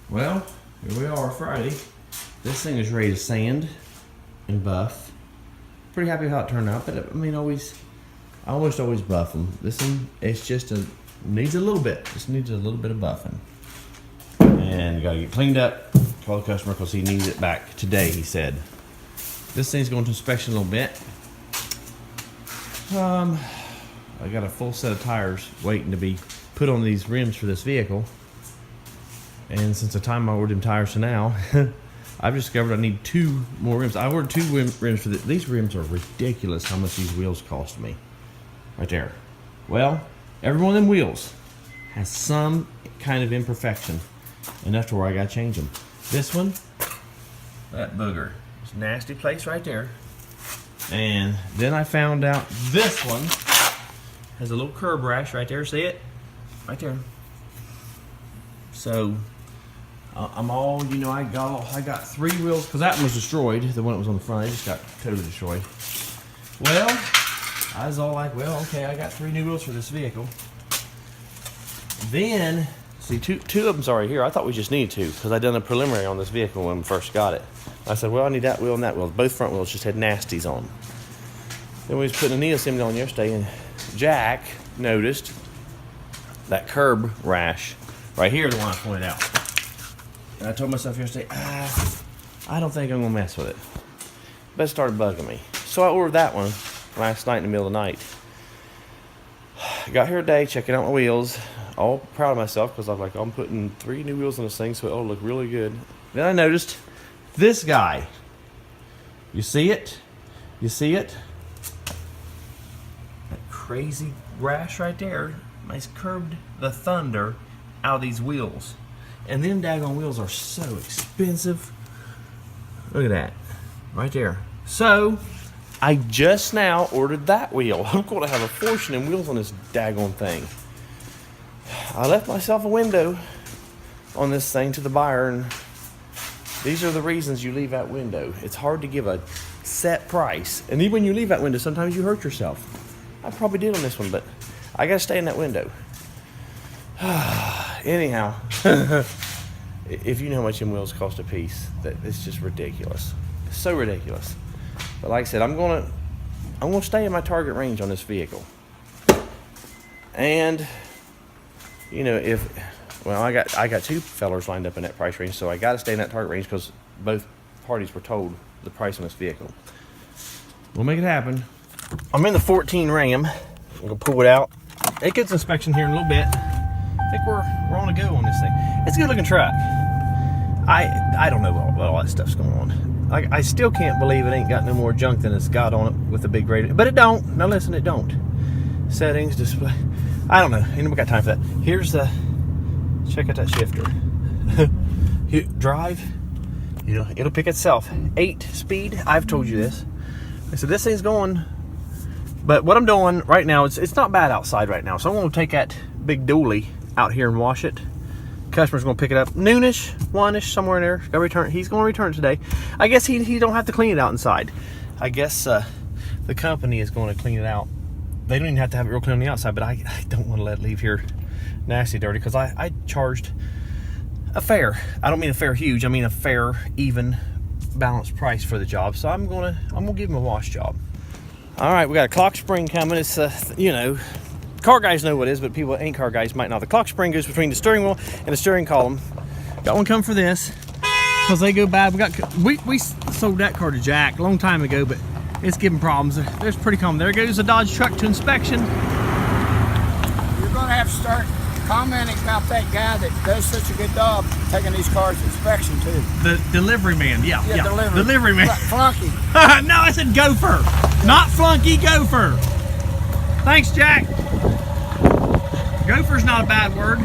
Well, here we are, Friday. This thing is ready to sand and buff. Pretty happy how it turned out, but I mean, I almost always buff them. This one, it's just needs a little bit. Just needs a little bit of buffing. And gotta get cleaned up. Call the customer because he needs it back today, he said. This thing's going to inspection a little bit. I got a full set of tires waiting to be put on these rims for this vehicle. And since the time I ordered them tires to now, I've discovered I need 2 more rims. I ordered 2 rims for these rims are ridiculous how much these wheels cost me. Right there. Well, every one of them wheels has some kind of imperfection. And that's where I gotta change them. This one, that booger. It's a nasty place right there. And then I found out this one has a little curb rash right there. See it? Right there. So I'm all, you know, I got 3 wheels because that one was destroyed. The one that was on the front, it just got totally destroyed. Well, I was all like, well, okay, I got 3 new wheels for this vehicle. Then, see, two of them's already here. I thought we just needed 2 because I done a preliminary on this vehicle when we first got it. I said, well, I need that wheel and that wheel. Both front wheels just had nasties on them. Then we was putting a needle assembly on yesterday, and Jack noticed that curb rash right here, the one I pointed out. And I told myself yesterday, I don't think I'm gonna mess with it. But it started bugging me. So I ordered that one last night in the middle of the night. Got here today, checking out my wheels. All proud of myself because I'm like, I'm putting 3 new wheels on this thing, so it'll look really good. Then I noticed this guy. You see it? You see it? That crazy rash right there. Nice curbed the thunder out of these wheels. And them daggone wheels are so expensive. Look at that. Right there. So, I just now ordered that wheel. I'm going to have a fortune in wheels on this daggone thing. I left myself a window on this thing to the buyer, and these are the reasons you leave that window. It's hard to give a set price. And even when you leave that window, sometimes you hurt yourself. I probably did on this one, but I got to stay in that window. Anyhow, if you know how much them wheels cost a piece, it's just ridiculous. It's so ridiculous. But like I said, I'm gonna stay in my target range on this vehicle. And you know, I got 2 fellers lined up in that price range, so I got to stay in that target range because both parties were told the price on this vehicle. We'll make it happen. I'm in the 14 Ram. I'm gonna pull it out. It gets inspection here in a little bit. I think we're on a go on this thing. It's a good looking truck. I don't know what all that stuff's going on. I still can't believe it ain't got no more junk than it's got on it with the big radio. But it don't. Now listen, it don't. Settings, display. I don't know. Ain't nobody got time for that. Here's the. Check out that shifter. Drive. You know, it'll pick itself. 8 speed. I've told you this. So this thing's going. But what I'm doing right now, it's not bad outside right now. So I'm going to take that big dually out here and wash it. Customer's going to pick it up noonish, 1ish, somewhere in there. He's going to return it today. I guess he don't have to clean it out inside. I guess the company is going to clean it out. They don't even have to have it real clean on the outside, but I don't want to let it leave here nasty, dirty, because I charged a fair. I don't mean a fair huge. I mean a fair, even, balanced price for the job. So I'm gonna give him a wash job. All right, we got a clock spring coming. It's you know, car guys know what it is, but people that ain't car guys might not. The clock spring goes between the steering wheel and the steering column. Got one coming for this because they go bad. We sold that car to Jack a long time ago, but it's giving problems. There's pretty common. There goes the Dodge truck to inspection. You're gonna have to start commenting about that guy that does such a good job taking these cars to inspection too. The delivery man, yeah. Delivery man. Flunky. No, I said gopher, not flunky, gopher. Thanks, Jack. Gopher's not a bad word.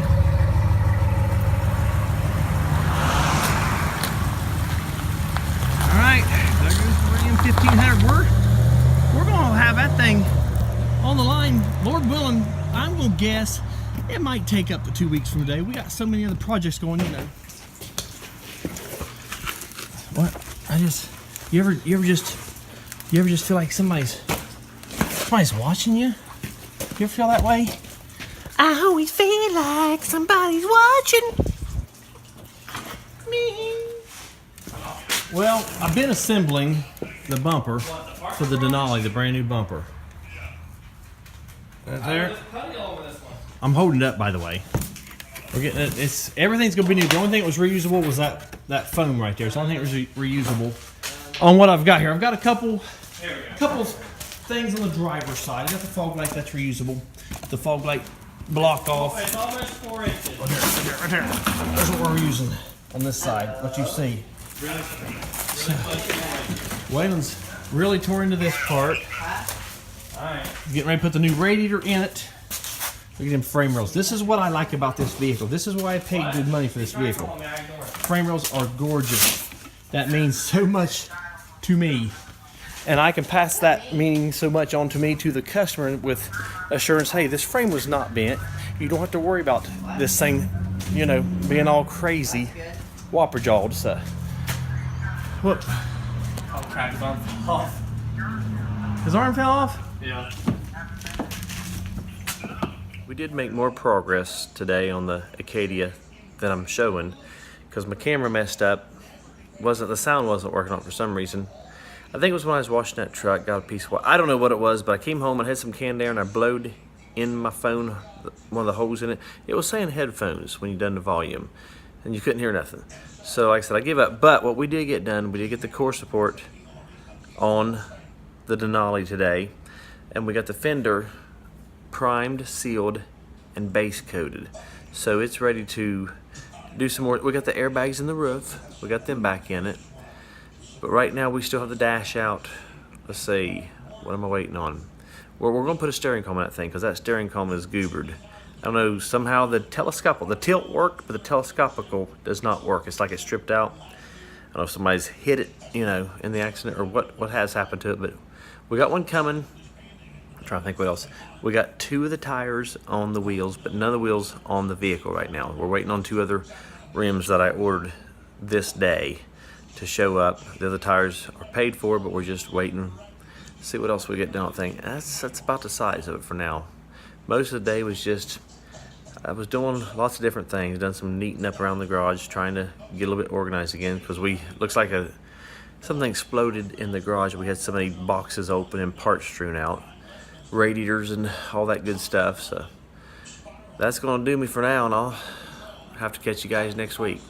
All right, there goes the Ram 1500. We're gonna have that thing on the line, Lord willing. I'm gonna guess it might take up to 2 weeks from today. We got so many other projects going, you know. What? You ever just feel like somebody's watching you? You ever feel that way? I always feel like somebody's watching. Well, I've been assembling the bumper for the Denali, the brand new bumper. Right there. I'm holding it up, by the way. We're getting it. It's everything's gonna be new. The only thing that was reusable was that foam right there. So I don't think it was reusable. On what I've got here, I've got a couple things on the driver's side. I got the fog light that's reusable. The fog light block off. It's almost 4 inches. Right here. That's what we're using on this side. What you see. So, Waylon's really tore into this part. Alright. Getting ready to put the new radiator in it. Look at them frame rails. This is what I like about this vehicle. This is why I paid good money for this vehicle. Frame rails are gorgeous. That means so much to me. And I can pass that meaning so much on to me to the customer with assurance, hey, this frame was not bent. You don't have to worry about this thing, you know, being all crazy, whopper jawed. So, whoop. Oh crap, his arm fell off. His arm fell off? Yeah. We did make more progress today on the Acadia than I'm showing because my camera messed up. The sound wasn't working out for some reason. I think it was when I was washing that truck, got a piece of, I don't know what it was, but I came home and had some canned air and I blowed in my phone, one of the holes in it. It was saying headphones when you done the volume and you couldn't hear nothing. So like I said, I gave up, but what we did get done, we did get the core support on the Denali today, and we got the fender primed, sealed, and base coated. So it's ready to do some more. We got the airbags in the roof. We got them back in it. But right now we still have the dash out. Let's see, what am I waiting on? Well, we're gonna put a steering column in that thing because that steering column is goobered. I don't know, somehow the tilt worked, but the telescopical does not work. It's like it's stripped out. I don't know if somebody's hit it, you know, in the accident or what has happened to it, but we got one coming. I'm trying to think what else. We got 2 of the tires on the wheels, but none of the wheels on the vehicle right now. We're waiting on 2 other rims that I ordered this day to show up. The other tires are paid for, but we're just waiting to see what else we get done. I think that's about the size of it for now. Most of the day was just, I was doing lots of different things, done some neating up around the garage, trying to get a little bit organized again because looks like something exploded in the garage. We had so many boxes open and parts strewn out, radiators and all that good stuff. So that's gonna do me for now, and I'll have to catch you guys next week.